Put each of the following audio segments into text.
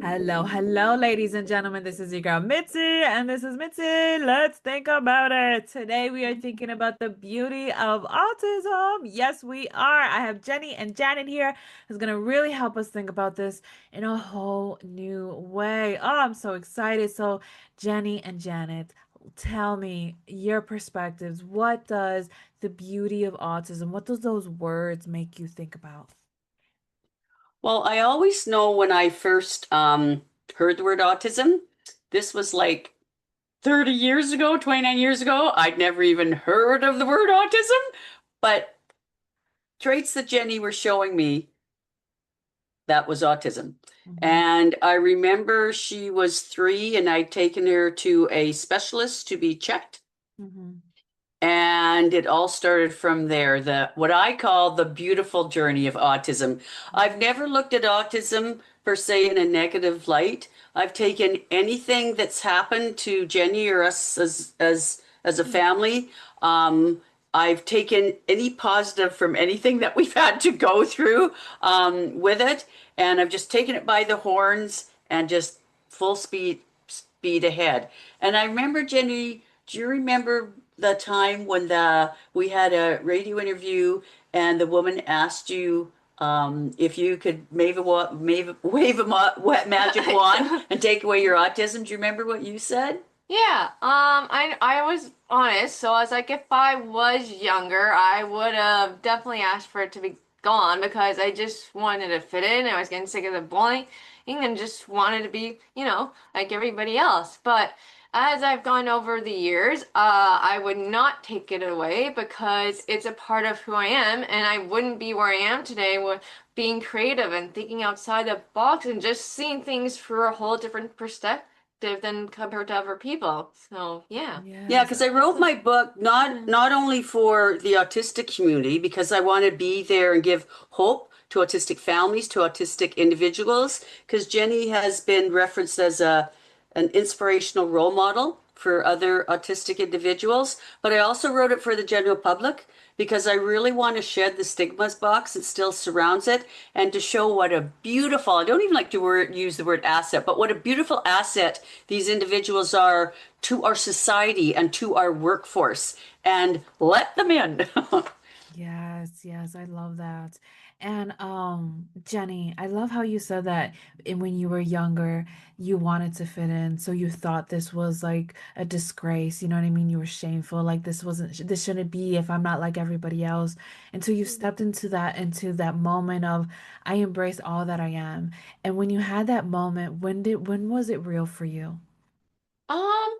Hello, hello, ladies and gentlemen. This is your girl Mitzi, and this is Mitzi. Let's think about it. Today we are thinking about the beauty of autism. Yes, we are. I have Jenny and Janet here who's gonna really help us think about this in a whole new way. Oh, I'm so excited. So, Jenny and Janet, tell me your perspectives. What does the beauty of autism, what does those words make you think about? Well, I always know when I first heard the word autism, this was like 30 years ago, 29 years ago. I'd never even heard of the word autism, but traits that Jenny were showing me, that was autism. Hmm. And I remember she was 3 and I'd taken her to a specialist to be checked. Hmm. And it all started from there, the what I call the beautiful journey of autism. I've never looked at autism per se in a negative light. I've taken anything that's happened to Jenny or us as a family. Um, I've taken any positive from anything that we've had to go through with it, and I've just taken it by the horns and just full speed ahead. And I remember, Jenny, do you remember the time when the we had a radio interview and the woman asked you if you could wave a magic I wand do. and take away your autism? Do you remember what you said? Yeah, I was honest, so I was like, if I was younger, I would have definitely asked for it to be gone because I just wanted to fit in. I was getting sick of the bullying and just wanted to be, like everybody else. But as I've gone over the years, I would not take it away because it's a part of who I am, and I wouldn't be where I am today with being creative and thinking outside the box and just seeing things through a whole different perspective than compared to other people. So yeah. Yeah, Yes. because I wrote my book not only for the autistic community, because I want to be there and give hope to autistic families, to autistic individuals, because Jenny has been referenced as a an inspirational role model for other autistic individuals. But I also wrote it for the general public because I really want to shed the stigmas box that still surrounds it and to show what a beautiful, I don't even like to use the word asset, but what a beautiful asset these individuals are to our society and to our workforce, and let them in. Yes, yes, I love that. And Jenny, I love how you said that when you were younger, you wanted to fit in, so you thought this was like a disgrace, you know what I mean? You were shameful, like this shouldn't be if I'm not like everybody else. Until you stepped into that moment of I embrace all that I am. And when you had that moment, when was it real for you? Um,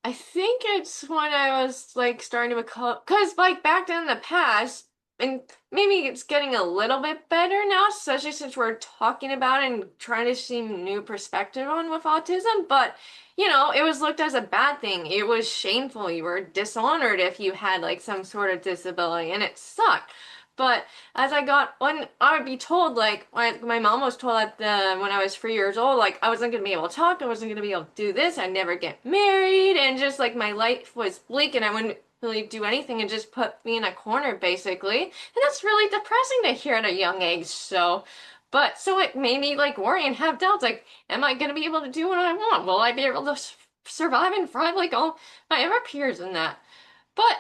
I think it's when I was like starting to become, because like back then in the past, and maybe it's getting a little bit better now, especially since we're talking about it and trying to see new perspective on with autism. But it was looked as a bad thing. It was shameful. You were dishonored if you had like some sort of disability, and it sucked. But as I got when I would be told like my mom was told at when I was 3 years old, like I wasn't gonna be able to talk, I wasn't gonna be able to do this, I'd never get married, and just like my life was bleak and I wouldn't really do anything and just put me in a corner basically. And that's really depressing to hear at a young age. So it made me like worry and have doubts like, am I gonna be able to do what I want? Will I be able to survive and thrive like all my other peers in that? But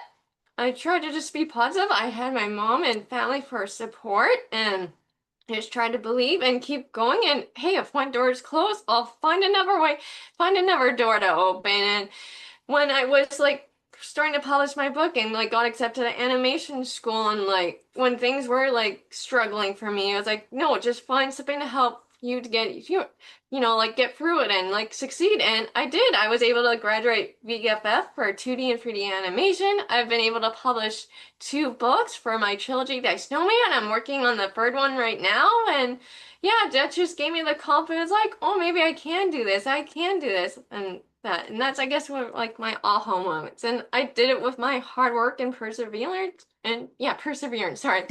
I tried to just be positive. I had my mom and family for support and just tried to believe and keep going. And hey, if one door is closed, I'll find another way, find another door to open. And when I was like starting to polish my book and like got accepted at animation school and like when things were like struggling for me, I was like, no, just find something to help you to get like get through it and like succeed. And I did. I was able to graduate VFF for 2D and 3D animation. I've been able to publish 2 books for my trilogy Snowman. I'm working on the third one right now. And yeah, that just gave me the confidence like, oh, maybe I can do this. I can do this. And that's I guess what like my aha moments. And I did it with my hard work and perseverance. And yeah, perseverance. Sorry.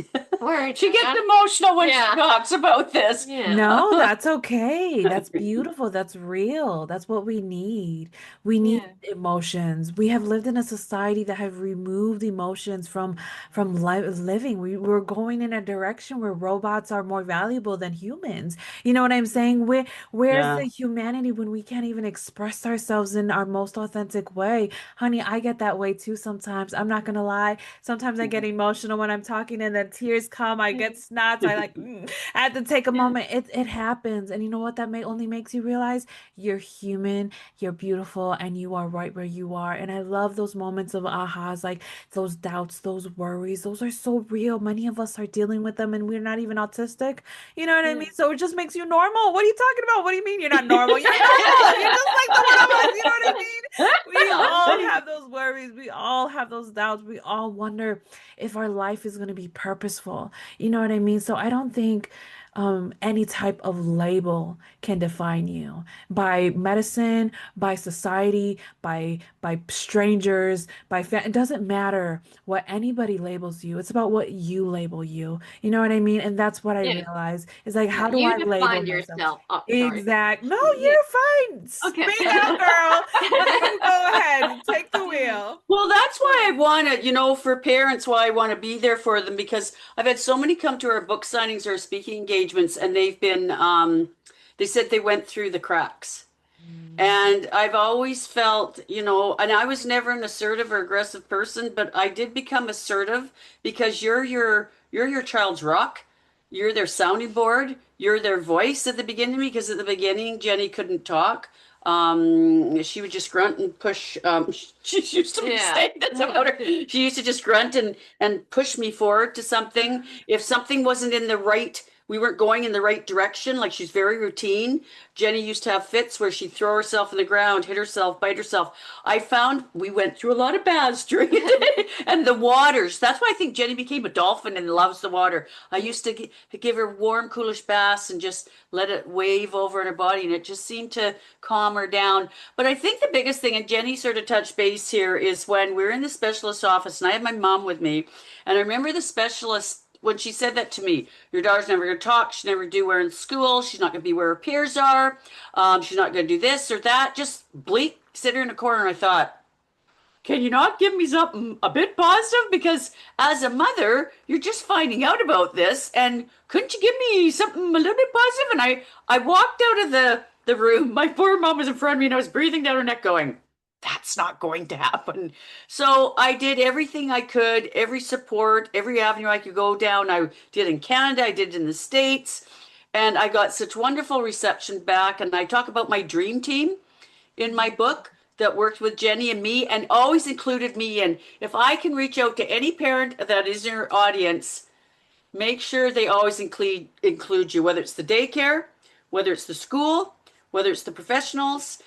word. She gets emotional when she Yeah. talks about this. Yeah. No, that's okay. That's beautiful. That's real. That's what we need. We need Yeah. emotions. We have lived in a society that have removed emotions from li living. We're going in a direction where robots are more valuable than humans. You know what I'm saying? Where's the Yeah. humanity when we can't even express ourselves in our most authentic way? Honey, I get that way too sometimes. I'm not gonna lie. Sometimes I get emotional when I'm talking and then tears come. I get snots. I like I had to take a Yeah. moment. It happens. And you know what that may only makes you realize? You're human, you're beautiful, and you are right where you are. And I love those moments of ahas, like those doubts, those worries. Those are so real. Many of us are dealing with them and we're not even autistic. You know what I Yeah. mean? So it just makes you normal. What are you talking about? What do you mean you're not normal? You're normal. You're just like the one of us. You know what I mean? We all have those worries. We all have those doubts. We all wonder if our life is going to be purposeful. You know what I mean? So I don't think any type of label can define you by medicine, by society, by strangers, by it doesn't matter what anybody labels you. It's about what you label you. You know what I mean? And that's what I Yeah. realize is like, Yeah. how do You I label defined myself? yourself. Oh, sorry. Exact. No, Yeah. you're fine. Okay. Speak out, girl. You go ahead. Take the wheel. Well, that's why I want to, for parents, why I want to be there for them because I've had so many come to our book signings or speaking engagements and they said they went through the cracks. Mm. And I've always felt, and I was never an assertive or aggressive person, but I did become assertive because you're your child's rock. You're their sounding board. You're their voice at the beginning because at the beginning Jenny couldn't talk. She would just grunt and push. She used to Yeah. say this about her. She used to just grunt and push me forward to something. If something wasn't in the right, we weren't going in the right direction. Like she's very routine. Jenny used to have fits where she'd throw herself on the ground, hit herself, bite herself. I found we went through a lot of baths during it. And the waters. That's why I think Jenny became a dolphin and loves the water. I used to give her warm, coolish baths and just let it wave over in her body, and it just seemed to calm her down. But I think the biggest thing, and Jenny sort of touched base here, is when we're in the specialist office, and I had my mom with me, and I remember the specialist when she said that to me, your daughter's never going to talk. She's never do where in school. She's not going to be where her peers are. She's not going to do this or that. Just bleak, sit her in a corner. And I thought, can you not give me something a bit positive? Because as a mother, you're just finding out about this. And couldn't you give me something a little bit positive? And I walked out of the room. My poor mom was in front of me and I was breathing down her neck going, that's not going to happen. So I did everything I could, every support, every avenue I could go down. I did in Canada, I did in the States, and I got such wonderful reception back. And I talk about my dream team in my book that worked with Jenny and me and always included me in. If I can reach out to any parent that is in your audience, make sure they always include you, whether it's the daycare, whether it's the school, whether it's the professionals,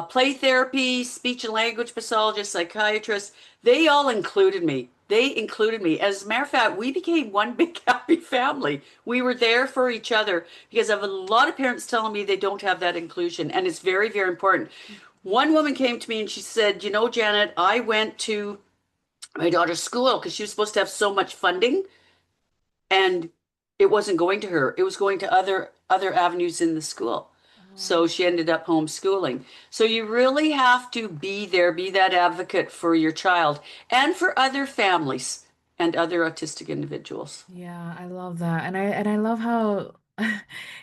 play therapy, speech and language pathologists, psychiatrists. They all included me. They included me. As a matter of fact, we became one big happy family. We were there for each other because I have a lot of parents telling me they don't have that inclusion, and it's very, very important. One woman came to me and she said, Janet, I went to my daughter's school because she was supposed to have so much funding and it wasn't going to her. It was going to other avenues in the school. Oh. So she ended up homeschooling. So you really have to be there, be that advocate for your child and for other families and other autistic individuals. Yeah, I love that. And I love how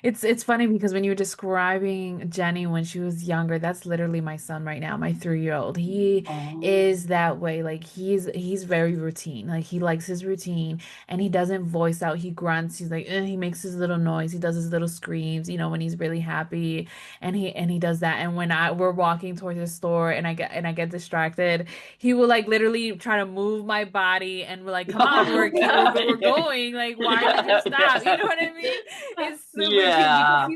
it's funny because when you were describing Jenny when she was younger, that's literally my son right now, my 3-year-old. He Oh. is that way. Like he's very routine. Like he likes his routine and he doesn't voice out. He grunts. He's like, he makes his little noise. He does his little screams, when he's really happy and he does that. And when we're walking towards the store and I get distracted, he will like literally try to move my body and we're like, come on, we're going. Like, why did you Yeah, stop? You know yeah. what I mean? It's super cute because Yeah.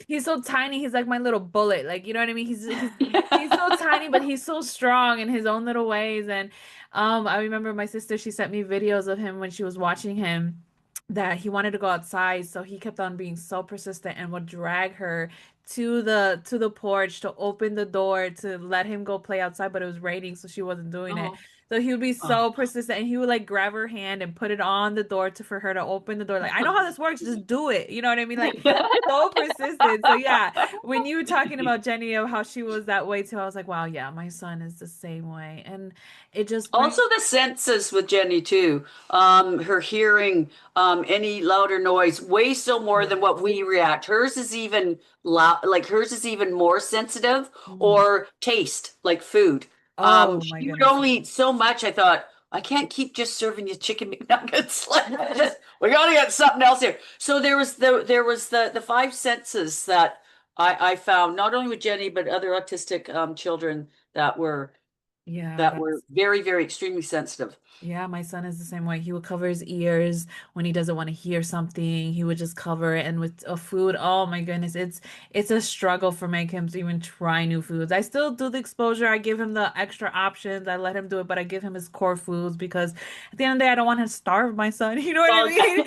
he's so tiny. He's like my little bullet. Like, you know what I mean? He's so tiny, but he's so strong in his own little ways. And I remember my sister, she sent me videos of him when she was watching him that he wanted to go outside, so he kept on being so persistent and would drag her to the porch to open the door to let him go play outside, but it was raining, so she wasn't doing it. Oh. So he would be Oh. so persistent and he would like grab her hand and put it on the door to for her to open the door. Like, I know how this works, just do it. You know what I mean? Like so persistent. So yeah, when you were talking about Jenny of how she was that way too, I was like, wow, yeah, my son is the same way. And it just brings Also, the senses with Jenny too. Her hearing, any louder noise, way so more than what we react. Hers is even loud, like hers is even more sensitive. Mm. Or taste, like food. Oh my She would goodness. only eat so much. I thought I can't keep just serving you chicken McNuggets. Like, just we gotta get something else here. So there was the five senses that I found not only with Jenny but other autistic children that were Yeah, that were that's very, very extremely sensitive. yeah, my son is the same way. He would cover his ears when he doesn't want to hear something. He would just cover it. And with food, oh my goodness, it's a struggle for make him to even try new foods. I still do the exposure. I give him the extra options. I let him do it, but I give him his core foods because at the end of the day, I don't want to starve my son. You know what I Well, mean?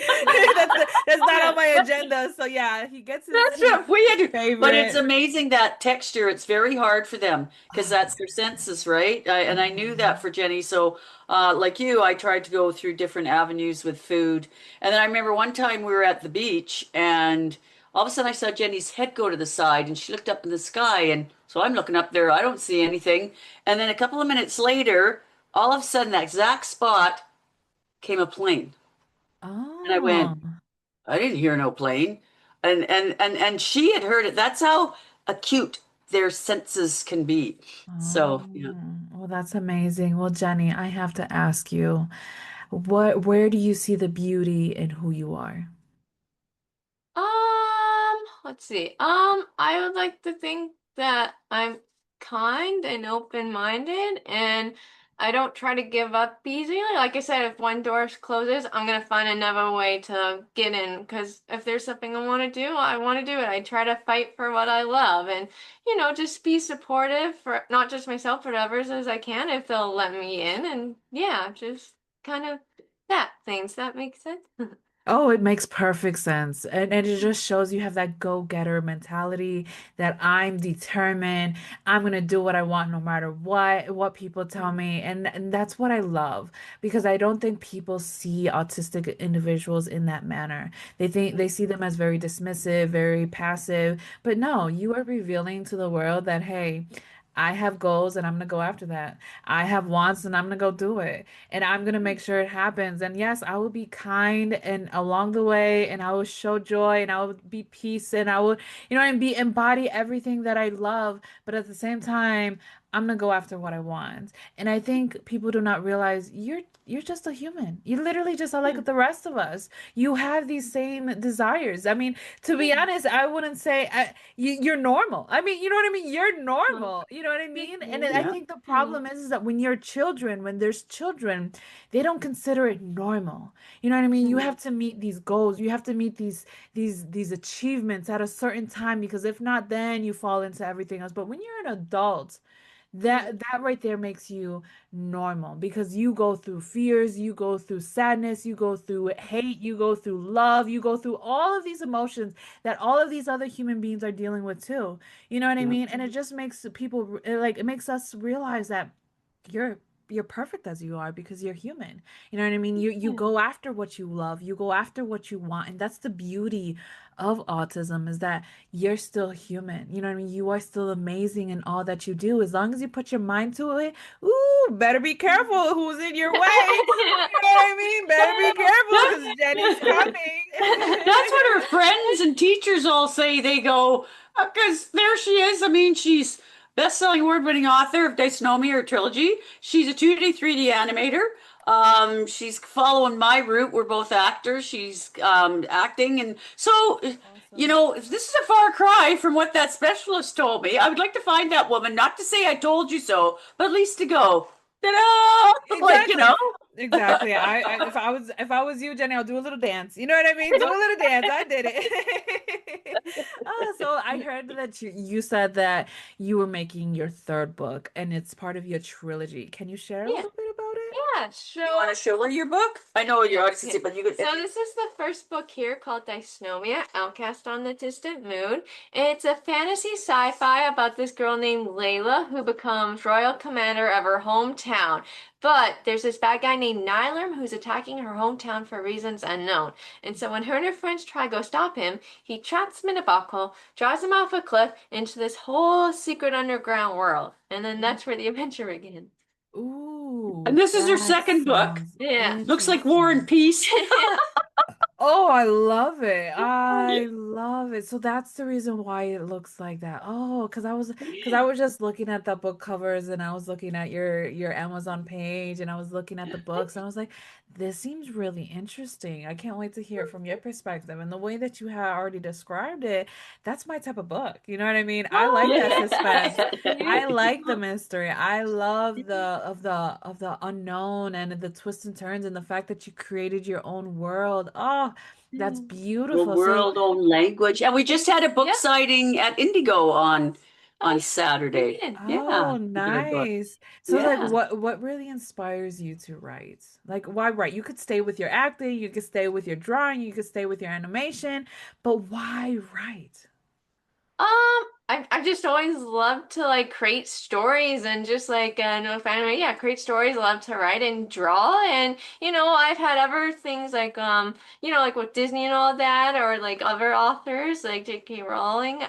That's not on my agenda. So yeah, he gets that's his what we had to, but it's favorite. amazing that texture. It's very hard for them because Oh, that's their senses, right? And I knew that mhm. for Jenny. So, like you, I tried to go through different avenues with food. And then I remember one time we were at the beach and all of a sudden I saw Jenny's head go to the side and she looked up in the sky. And so I'm looking up there. I don't see anything. And then a couple of minutes later, all of a sudden, that exact spot came a plane. And I Oh. went, I didn't hear no plane. And she had heard it. That's how acute their senses can be. Oh, So, yeah. well, that's amazing. Well, Jenny, I have to ask you, where do you see the beauty in who you are? Let's see. I would like to think that I'm kind and open-minded and I don't try to give up easily. Like I said, if one door closes, I'm gonna find another way to get in because if there's something I want to do, I want to do it. I try to fight for what I love and, just be supportive for not just myself, but others as I can if they'll let me in. And yeah, just kind of that things. That makes sense. Oh, it makes perfect sense. And it just shows you have that go-getter mentality that I'm determined. I'm gonna do what I want no matter what people tell me. And that's what I love because I don't think people see autistic individuals in that manner. They think they see them as very dismissive, very passive. But no, you are revealing to the world that, hey, I have goals and I'm gonna go after that. I have wants and I'm gonna go do it and I'm gonna make sure it happens. And yes, I will be kind and along the way, and I will show joy, and I will be peace, and I will, and be embody everything that I love. But at the same time, I'm gonna go after what I want. And I think people do not realize you're just a human. You literally just are like the rest of us. You have these same desires. I mean, to be honest, I wouldn't say you're normal. I mean, you know what I mean? You're normal. You know what I mean? And I Yeah. think the problem is that when you're children, when there's children, they don't consider it normal. You know what I mean? You have to meet these goals. You have to meet these achievements at a certain time because if not, then you fall into everything else. But when you're an adult, that right there makes you normal because you go through fears, you go through sadness, you go through hate, you go through love, you go through all of these emotions that all of these other human beings are dealing with too. You know what I Yeah. mean? And it just makes people like it makes us realize that you're you're perfect as you are because you're human. You know what I mean? You go after what you love, you go after what you want, and that's the beauty of autism is that you're still human. You know what I mean? You are still amazing in all that you do. As long as you put your mind to it, ooh, better be careful who's in your way. You know what I mean? Better be careful because Jenny's That's coming. what her friends and teachers all say. They go, because there she is. I mean, she's best-selling award-winning author of Dysnomia, her trilogy. She's a 2D, 3D animator. She's following my route. We're both actors. She's acting. And so, Awesome. if this is a far cry from what that specialist told me, I would like to find that woman, not to say I told you so, but at least to go, ta-da! Like, Exactly. Exactly. If I was you, Jenny, I'll do a little dance. You know what I mean? Do a little dance. I did it. Oh, so I heard that you said that you were making your third book and it's part of your trilogy. Can you share a Yeah. little bit about it? Yeah, You want to show her your book? I know your audience can Okay. see, but you could. So this is the first book here called Dysnomia, Outcast on the Distant Moon. It's a fantasy sci-fi about this girl named Layla who becomes royal commander of her hometown. But there's this bad guy named Nylam who's attacking her hometown for reasons unknown. And so when her and her friends try to go stop him, he traps them in a buckle, drives them off a cliff into this whole secret underground world. And then that's where the adventure begins. And Ooh, this is her that second book. sounds Yeah. Looks like War and interesting. Peace. Oh, I love it. I love it. So that's the reason why it looks like that. Oh, because I was just looking at the book covers and I was looking at your Amazon page and I was looking at the books and I was like, this seems really interesting. I can't wait to hear it from your perspective. And the way that you have already described it, that's my type of book. You know what I mean? I like that Oh, suspense. I like the beautiful. mystery. I love the unknown and the twists and turns and the fact that you created your own world. Oh, that's The beautiful. So, world own language. And we just had a book Yep. signing at Indigo Oh, on yeah, we Saturday. did. Yeah, oh, with our book. nice. So like Yeah. what really inspires you to write? Like why write? You could stay with your acting, you could stay with your drawing, you could stay with your animation, but why write? I just always love to like create stories and just like no fan yeah, create stories. I love to write and draw, and I've had other things like like with Disney and all that, or like other authors like J.K. Rowling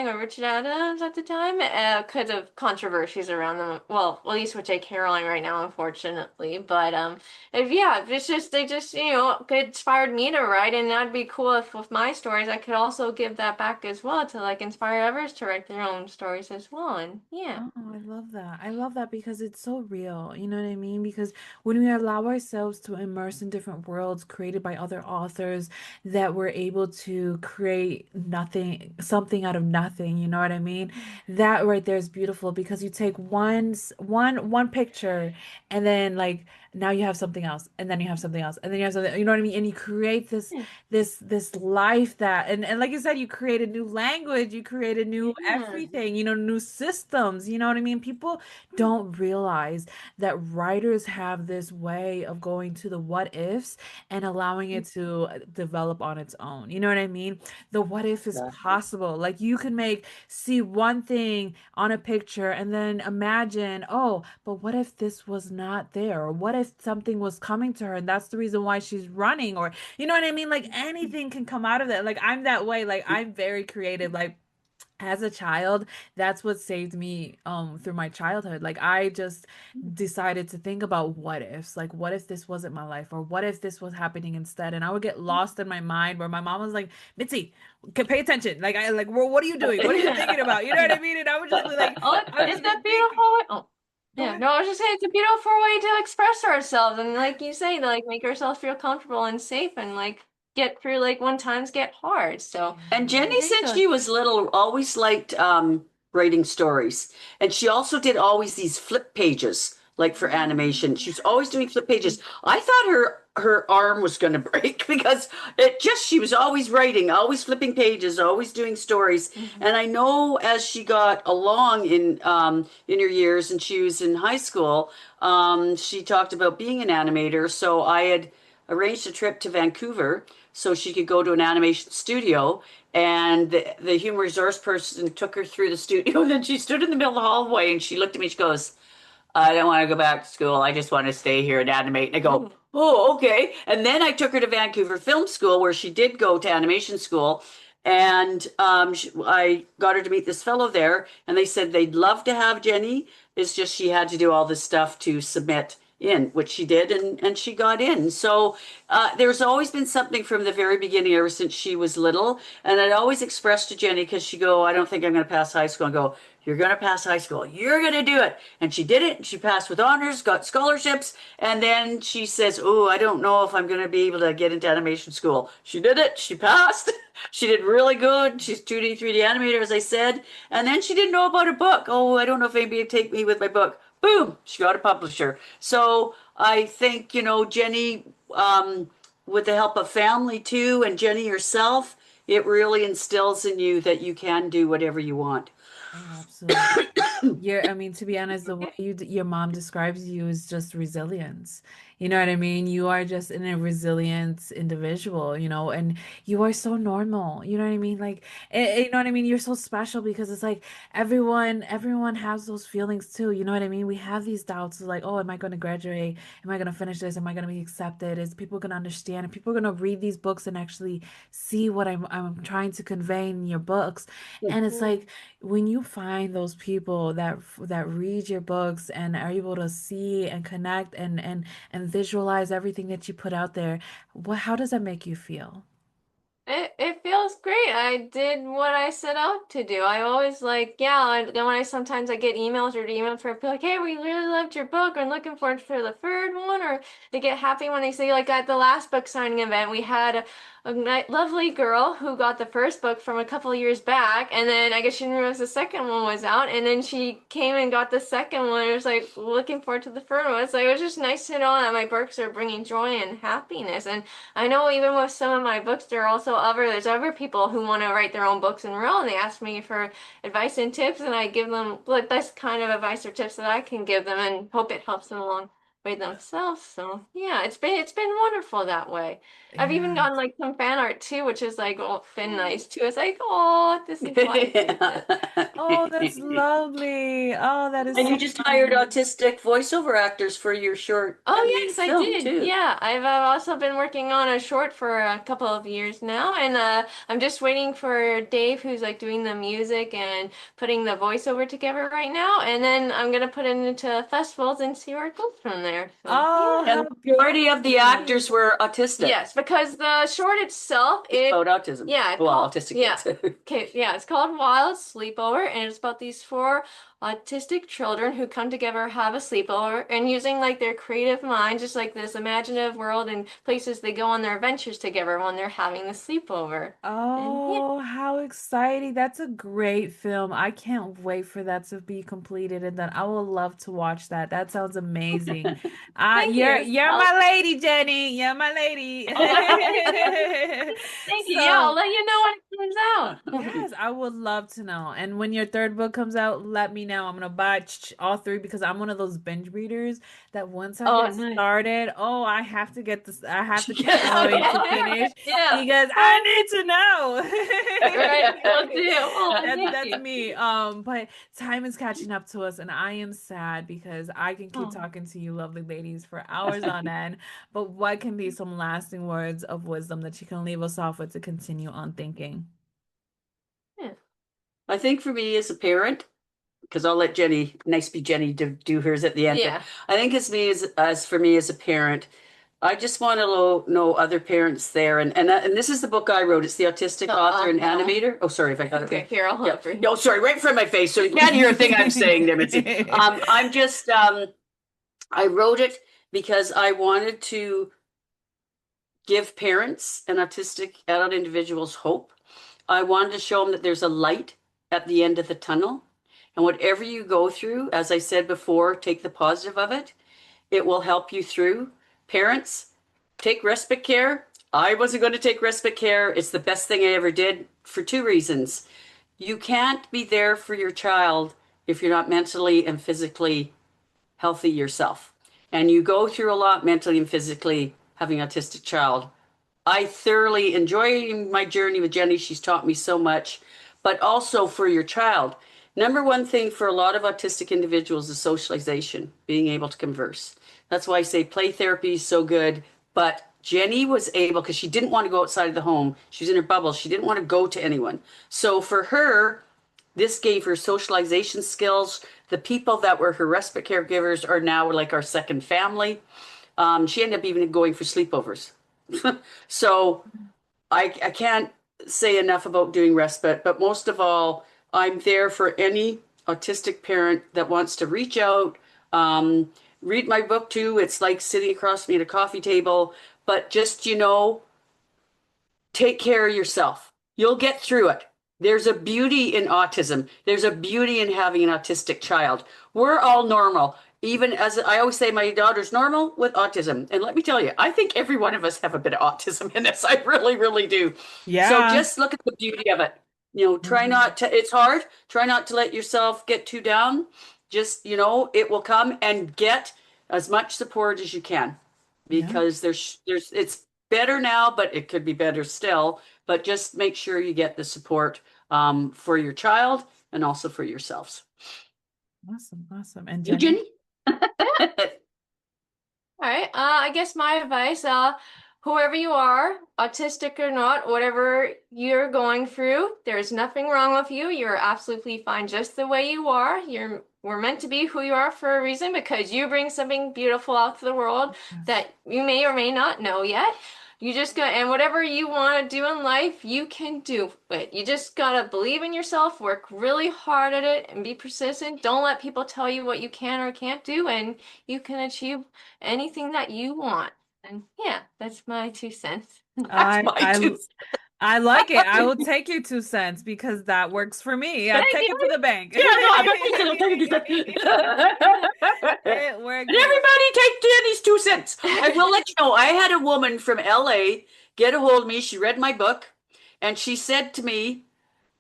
or Richard Adams at the time, because of controversies around them. Well, at least with J.K. Rowling right now, unfortunately. But yeah, it's just they just inspired me to write, and that'd be cool if with my stories I could also give that back as well to like inspire others to write their own stories as well. And yeah. Oh, I love that. I love that because it's so real. You know what I mean? Because when we allow ourselves to immerse in different worlds created by other authors, that we're able to create nothing, something out of nothing. You know what I mean? That right there is beautiful because you take one picture and then like now you have something else and then you have something else and then you have something, you know what I mean? And you create this life that and like you said, you create a new language, you create a new Yeah. everything, new systems, you know what I mean? People don't realize that writers have this way of going to the what ifs and allowing it to develop on its own. You know what I mean? The what if is possible. Like you can see one thing on a picture and then imagine, oh, but what if this was not there? Or what if something was coming to her and that's the reason why she's running? Or you know what I mean? Like anything can come out of that. Like I'm that way. Like I'm very creative. Like as a child, that's what saved me through my childhood. Like I just decided to think about what ifs. Like what if this wasn't my life or what if this was happening instead? And I would get lost in my mind where my mom was like, "Mitzi, pay attention." Like I like, well, what are you doing? What are you thinking about? You know what I mean? And I would just be like Oh, I would it's just be that thinking, beautiful way. Oh, go yeah. ahead. No, I was just saying it's a beautiful way to express ourselves, and like you say, to like make ourselves feel comfortable and safe, and like get through like when times get hard. So And Yeah. I Jenny, think since so. she was little, always liked writing stories. And she also did always these flip pages, like for animation. Oh, She was always doing flip pages. I thought her arm was going to break because she was always writing, always flipping pages, always doing stories. Mhm. And I know as she got along in her years and she was in high school, she talked about being an animator. So I had arranged a trip to Vancouver so she could go to an animation studio. And the human resource person took her through the studio. And then she stood in the middle of the hallway and she looked at me. She goes, I don't want to go back to school. I just want to stay here and animate. And I go, oh, okay. And then I took her to Vancouver Film School, where she did go to animation school. And I got her to meet this fellow there. And they said they'd love to have Jenny. It's just she had to do all this stuff to submit in, which she did, and she got in. So there's always been something from the very beginning, ever since she was little. And I'd always express to Jenny, because she'd go, I don't think I'm going to pass high school. And go, you're going to pass high school. You're going to do it. And she did it. And she passed with honors, got scholarships. And then she says, oh, I don't know if I'm going to be able to get into animation school. She did it. She passed. She did really good. She's 2D, 3D animator, as I said. And then she didn't know about a book. Oh, I don't know if anybody would take me with my book. Boom, she got a publisher. So I think, Jenny, with the help of family too, and Jenny herself, it really instills in you that you can do whatever you want. oh, absolutely. I mean, to be honest, the way your mom describes you is just resilience. You know what I mean? You are just a resilient individual, and you are so normal. You know what I mean? Like, you know what I mean? You're so special because it's like everyone has those feelings too. You know what I mean? We have these doubts like, oh, am I going to graduate? Am I going to finish this? Am I going to be accepted? Is people going to understand? And people going to read these books and actually see what I'm trying to convey in your books? And it's Mm. like when you find those people that read your books and are able to see and connect and visualize everything that you put out there, how does that make you feel? It feels great. I did what I set out to do. I always like, yeah, and then when I sometimes I get emails or emails from people like, hey, we really loved your book. I'm looking forward for the third one. Or they get happy when they say, like at the last book signing event, we had a lovely girl who got the first book from a couple of years back, and then I guess she didn't realize the second one was out, and then she came and got the second one. It was like looking forward to the third one. It's like it was just nice to know that my books are bringing joy and happiness. And I know even with some of my books, there are also there's other people who want to write their own books and real, and they ask me for advice and tips, and I give them the best kind of advice or tips that I can give them, and hope it helps them along way themselves. So yeah, it's been wonderful that way. I've even Yeah. gotten like some fan art too, which is like been nice too. It's like, oh, this is why I did this. Oh, that's lovely. Oh, that is And you so just hired nice. autistic voiceover actors for your short Oh animated yes, I film did. too. Yeah, I've also been working on a short for a couple of years now, and I'm just waiting for Dave, who's like doing the music and putting the voiceover together right now, and then I'm gonna put it into festivals and see where it goes from there. So Oh, yeah. And how the majority of the beautiful. actors were autistic. Yes, because the short itself, It's about autism. yeah, it Well, called, autistic yeah. kids. Okay, yeah, it's called Wild Sleepover, and it's about these four autistic children who come together, have a sleepover, and using like their creative mind, just like this imaginative world and places they go on their adventures together when they're having the sleepover. And yeah. Oh, how exciting. That's a great film. I can't wait for that to be completed and then I will love to watch that. That sounds amazing. Thank You're you. you're my lady, Jenny. You're my lady. Thank you. Yeah, I'll So, let you know when it comes out. yes, I would love to know. And when your third book comes out, let me know. I'm gonna buy all three because I'm one of those binge readers that once I Oh, get nice. started, oh, I have to get this, I have to keep going to Okay. finish Yeah. because I Oh, need to right. Will know. do. Oh, thank That's you. me. But time is catching up to us, and I am sad because I can keep Oh. talking to you, lovely ladies, for hours on end. But what can be some lasting words of wisdom that you can leave us off with to continue on thinking? Yeah. I think for me as a parent, because I'll let Jenny, nice be Jenny, do hers at the end. But Yeah. I think as for me as a parent, I just want to know other parents there, and this is the book I wrote. It's the autistic So, author and no. animator. Oh, sorry if I got it Okay, right. here, I'll Yeah. hold for you. No, sorry, right in front of my face, so you can't hear a thing I'm saying there, Mitzi. I'm just I wrote it because I wanted to give parents and autistic adult individuals hope. I wanted to show them that there's a light at the end of the tunnel. And whatever you go through, as I said before, take the positive of it. It will help you through. Parents, take respite care. I wasn't going to take respite care. It's the best thing I ever did for two reasons. You can't be there for your child if you're not mentally and physically healthy yourself. And you go through a lot mentally and physically having an autistic child. I thoroughly enjoy my journey with Jenny. She's taught me so much, but also for your child. Number one thing for a lot of autistic individuals is socialization, being able to converse. That's why I say play therapy is so good. But Jenny was able, because she didn't want to go outside of the home. She was in her bubble. She didn't want to go to anyone. So for her, this gave her socialization skills. The people that were her respite caregivers are now like our second family. She ended up even going for sleepovers. So I can't say enough about doing respite, but most of all, I'm there for any autistic parent that wants to reach out. Read my book too. It's like sitting across from me at a coffee table, but just, take care of yourself. You'll get through it. There's a beauty in autism. There's a beauty in having an autistic child. We're all normal. Even as I always say, my daughter's normal with autism. And let me tell you, I think every one of us have a bit of autism in us. I really, really do. So Yeah. just look at the beauty of it. Try Mhm. not to, it's hard. Try not to let yourself get too down. Just, it will come, and get as much support as you can. because there's it's better now, but it could be better still. But just make sure you get the support for your child and also for yourselves. Awesome, awesome. And You, Jenny? Jenny? All right. I guess my advice, whoever you are, autistic or not, whatever you're going through, there's nothing wrong with you. You're absolutely fine just the way you are. We're meant to be who you are for a reason because you bring something beautiful out to the world that you may or may not know yet. You just got, and whatever you want to do in life, you can do it. You just gotta believe in yourself, work really hard at it, and be persistent. Don't let people tell you what you can or can't do, and you can achieve anything that you want. And yeah, that's my 2 cents. That's my I two. I like it. I will take your 2 cents because that works for me. I Thank take you. it to the bank. Yeah, no, I'm It works. And everybody take Danny's 2 cents. I will let you know, I had a woman from LA get a hold of me. She read my book and she said to me,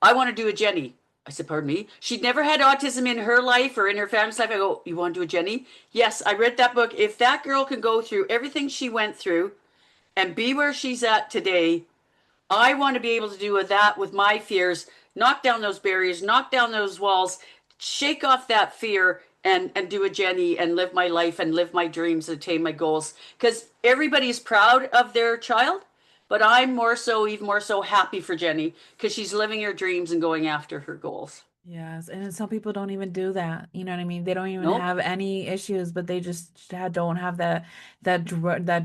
I want to do a Jenny. I said, pardon me. She'd never had autism in her life or in her family's life. I go, you want to do a Jenny? Yes, I read that book. If that girl can go through everything she went through and be where she's at today, I want to be able to do that with my fears, knock down those barriers, knock down those walls, shake off that fear and do a Jenny and live my life and live my dreams and attain my goals. Because everybody's proud of their child, but I'm more so, even more so happy for Jenny because she's living her dreams and going after her goals. Yes, and some people don't even do that. You know what I mean? They don't even Nope. have any issues, but they just don't have that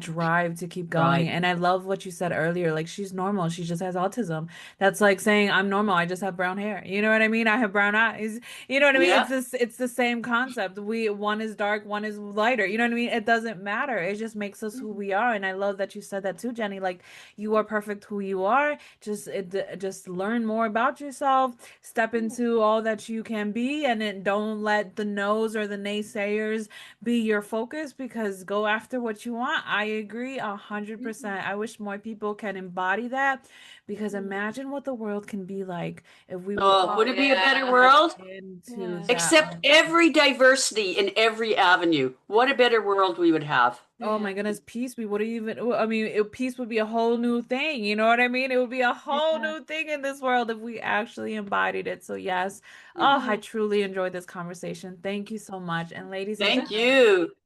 drive to keep going. Right. And I love what you said earlier. Like she's normal. She just has autism. That's like saying I'm normal. I just have brown hair. You know what I mean? I have brown eyes. You know what I mean? Yeah. It's the same concept. One is dark, one is lighter. You know what I mean? It doesn't matter. It just makes us who we are. And I love that you said that too, Jenny. Like you are perfect who you are. Just learn more about yourself, step into all that you can be, and then don't let the no's or the naysayers be your focus because go after what you want. I agree 100%. I wish more people can embody that because imagine what the world can be like if we would Oh, all would it be a better Yeah. world? into Yeah. that. Accept every diversity in every avenue. What a better world we would have. Oh Yeah. my goodness, peace, we would even, I mean, peace would be a whole new thing. You know what I mean? It would be a whole Yeah. new thing in this world if we actually embodied it. So, yes, oh, I Yeah. truly enjoyed this conversation. Thank you so much. And, ladies and Thank gentlemen, you.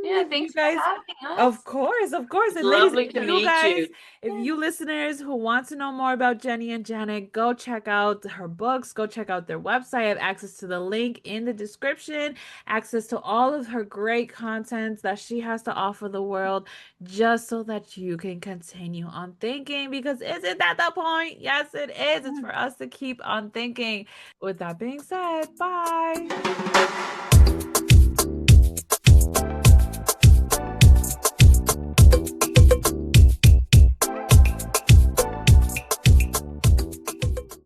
Yeah, if you thanks for guys, having of us. course, of course. It's And ladies, lovely to if you meet guys, you. if you listeners who want to know more about Jenny and Janet, go check out her books, go check out their website. I have access to the link in the description, access to all of her great content that she has to offer the world, just so that you can continue on thinking. Because isn't that the point? Yes, it is. It's for us to keep on thinking. With that being said, bye.